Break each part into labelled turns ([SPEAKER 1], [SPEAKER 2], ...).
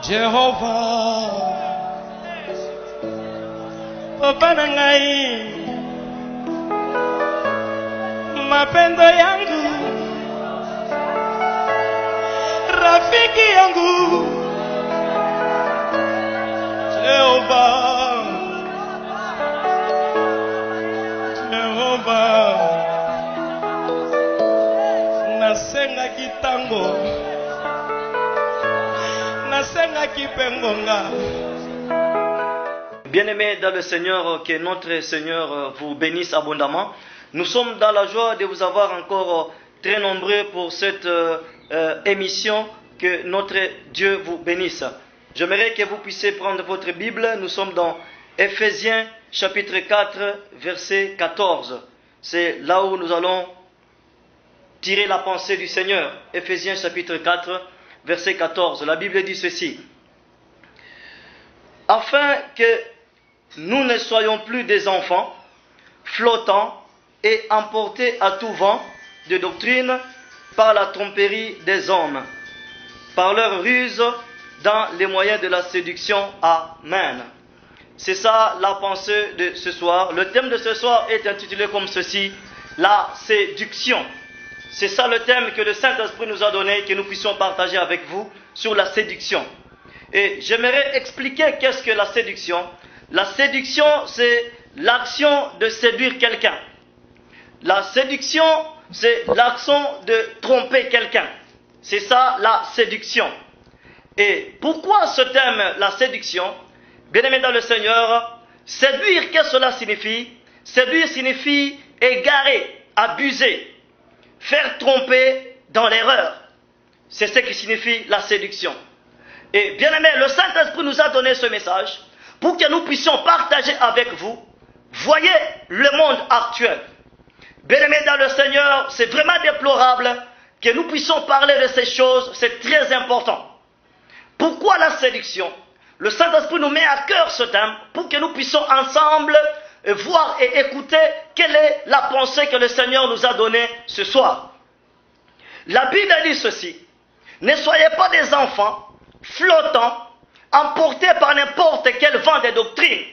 [SPEAKER 1] Jehovah, Papa nangai, mapendo yangu, rafiki yangu, Jehovah, Jehovah, nasenga kitango, nasenga kipengonga.
[SPEAKER 2] Bien-aimés dans le Seigneur, que notre Seigneur vous bénisse abondamment. Nous sommes dans la joie de vous avoir encore très nombreux pour cette émission. Que notre Dieu vous bénisse. J'aimerais que vous puissiez prendre votre Bible. Nous sommes dans Ephésiens chapitre 4, verset 14. C'est là où nous allons tirer la pensée du Seigneur. Ephésiens chapitre 4, verset 14. La Bible dit ceci. Afin que nous ne soyons plus des enfants, flottants et emportés à tout vent de doctrine par la tromperie des hommes, par leur ruse dans les moyens de la séduction. Amen. C'est ça la pensée de ce soir. Le thème de ce soir est intitulé comme ceci, la séduction. C'est ça le thème que le Saint-Esprit nous a donné, que nous puissions partager avec vous sur la séduction. Et j'aimerais expliquer qu'est-ce que la séduction. La séduction, c'est l'action de séduire quelqu'un. La séduction, c'est l'action de tromper quelqu'un. C'est ça la séduction. Et pourquoi ce thème, la séduction? Bien-aimés dans le Seigneur, séduire, qu'est-ce que cela signifie? Séduire signifie égarer, abuser, faire tromper dans l'erreur. C'est ce qui signifie la séduction. Et bien aimé, le Saint-Esprit nous a donné ce message pour que nous puissions partager avec vous. Voyez le monde actuel. Bien aimé dans le Seigneur, c'est vraiment déplorable que nous puissions parler de ces choses. C'est très important. Pourquoi la séduction? Le Saint-Esprit nous met à cœur ce thème pour que nous puissions ensemble voir et écouter quelle est la pensée que le Seigneur nous a donnée ce soir. La Bible dit ceci. Ne soyez pas des enfants flottants, emportés par n'importe quel vent de doctrine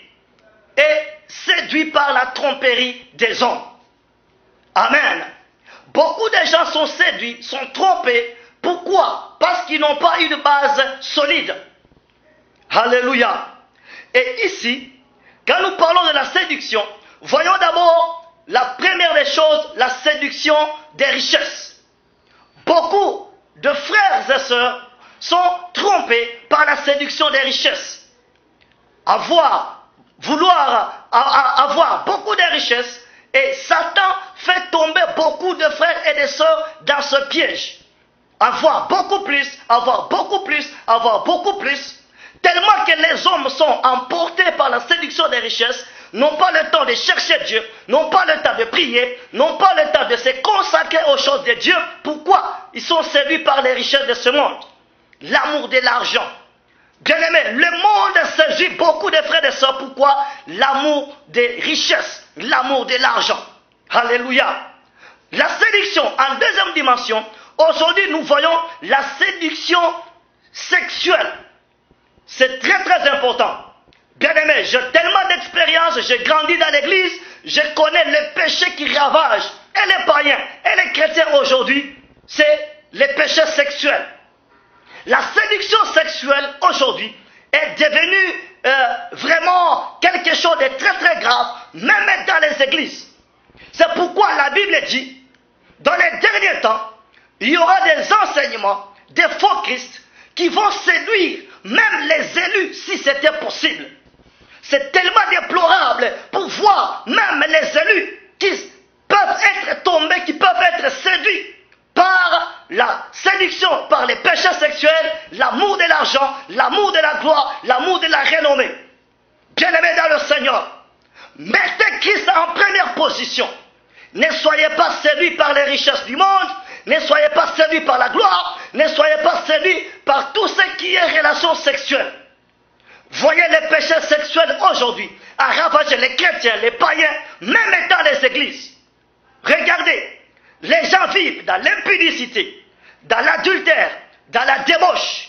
[SPEAKER 2] et séduits par la tromperie des hommes. Amen. Beaucoup de gens sont séduits, sont trompés. Pourquoi? Parce qu'ils n'ont pas une base solide. Alléluia. Et ici, quand nous parlons de la séduction, voyons d'abord la première des choses, la séduction des richesses. Beaucoup de frères et sœurs sont trompés par la séduction des richesses. Vouloir avoir beaucoup de richesses, et Satan fait tomber beaucoup de frères et de sœurs dans ce piège. Avoir beaucoup plus, tellement que les hommes sont emportés par la séduction des richesses, n'ont pas le temps de chercher Dieu, n'ont pas le temps de prier, n'ont pas le temps de se consacrer aux choses de Dieu. Pourquoi? Ils sont séduits par les richesses de ce monde. L'amour de l'argent. Bien aimé, le monde séduit beaucoup de frères et de sœurs. Pourquoi? L'amour des richesses, l'amour de l'argent. Alléluia. La séduction en deuxième dimension. Aujourd'hui, nous voyons la séduction sexuelle. C'est très très important. Bien aimé, j'ai tellement d'expérience, j'ai grandi dans l'église, je connais les péchés qui ravagent, et les païens, et les chrétiens aujourd'hui, c'est les péchés sexuels. La séduction sexuelle aujourd'hui est devenue vraiment quelque chose de très très grave, même dans les églises. C'est pourquoi la Bible dit, dans les derniers temps, il y aura des enseignements, des faux Christ, qui vont séduire même les élus si c'était possible. C'est tellement déplorable pour voir même les élus qui peuvent être tombés, qui peuvent être séduits par la séduction, par les péchés sexuels, l'amour de l'argent, l'amour de la gloire, l'amour de la renommée. Bien-aimés dans le Seigneur, mettez Christ en première position. Ne soyez pas séduits par les richesses du monde, ne soyez pas séduits par la gloire, ne soyez pas séduits par tout ce qui est relation sexuelle. Voyez les péchés sexuels aujourd'hui à ravager les chrétiens, les païens, même dans les églises. Regardez, les gens vivent dans l'impudicité, dans l'adultère, dans la débauche.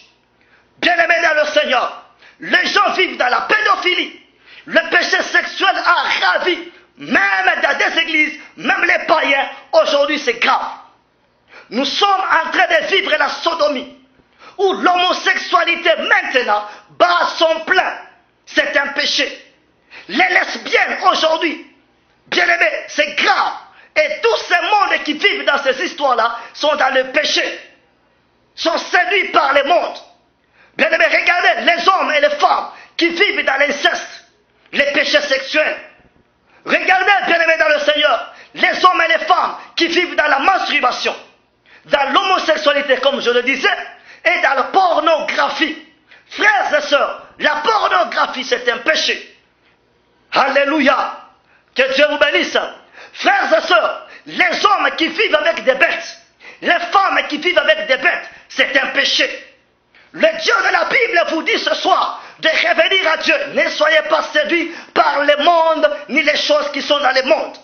[SPEAKER 2] Bien-aimés dans le Seigneur, les gens vivent dans la pédophilie. Le péché sexuel a ravi même dans des églises, même les païens. Aujourd'hui, c'est grave. Nous sommes en train de vivre la sodomie, où l'homosexualité maintenant bat son plein. C'est un péché. Les lesbiennes aujourd'hui, bien aimés, c'est grave. Et tous ces mondes qui vivent dans ces histoires-là sont dans le péché, sont séduits par le monde. Bien aimés, regardez les hommes et les femmes qui vivent dans l'inceste, les péchés sexuels. Regardez, bien aimés dans le Seigneur, les hommes et les femmes qui vivent dans la masturbation, dans l'homosexualité, comme je le disais, et dans la pornographie. Frères et sœurs, la pornographie, c'est un péché. Alléluia. Que Dieu vous bénisse. Frères et sœurs, les hommes qui vivent avec des bêtes, les femmes qui vivent avec des bêtes, c'est un péché. Le Dieu de la Bible vous dit ce soir de revenir à Dieu. Ne soyez pas séduits par le monde, ni les choses qui sont dans le monde.